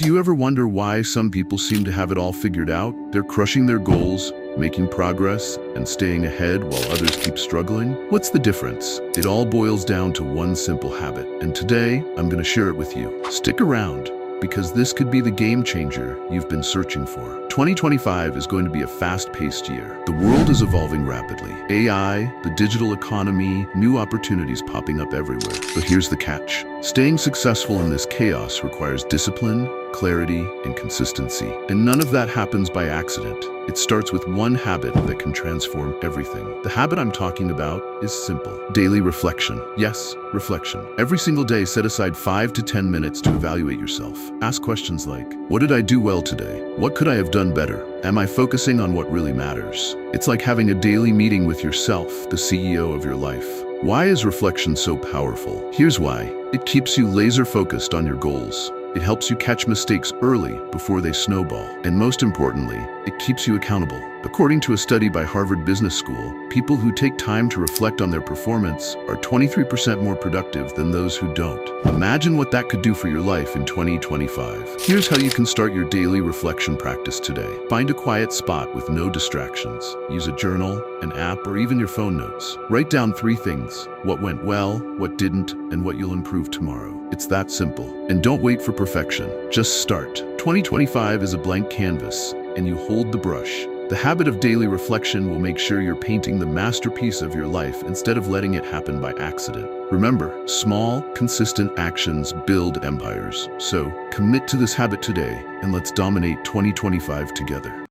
Do you ever wonder why some people seem to have it all figured out? They're crushing their goals, making progress, and staying ahead while others keep struggling? What's the difference? It all boils down to one simple habit, and today I'm going to share it with you. Stick around, because this could be the game changer you've been searching for. 2025 is going to be a fast-paced year. The world is evolving rapidly. AI, the digital economy, new opportunities popping up everywhere. But here's the catch. Staying successful in this chaos requires discipline, clarity, and consistency. And none of that happens by accident. It starts with one habit that can transform everything. The habit I'm talking about is simple. Daily reflection. Yes, reflection. Every single day, set aside 5 to 10 minutes to evaluate yourself. Ask questions like, what did I do well today? What could I have done better? Am I focusing on what really matters? It's like having a daily meeting with yourself, the CEO of your life. Why is reflection so powerful? Here's why. It keeps you laser-focused on your goals. It helps you catch mistakes early before they snowball. And most importantly, it keeps you accountable. According to a study by Harvard Business School, people who take time to reflect on their performance are 23% more productive than those who don't. Imagine what that could do for your life in 2025. Here's how you can start your daily reflection practice today. Find a quiet spot with no distractions. Use a journal, an app, or even your phone notes. Write down 3 things: what went well, what didn't, and what you'll improve tomorrow. It's that simple. And don't wait for perfection. Just start. 2025 is a blank canvas, and you hold the brush. The habit of daily reflection will make sure you're painting the masterpiece of your life instead of letting it happen by accident. Remember, small, consistent actions build empires. So, commit to this habit today, and let's dominate 2025 together.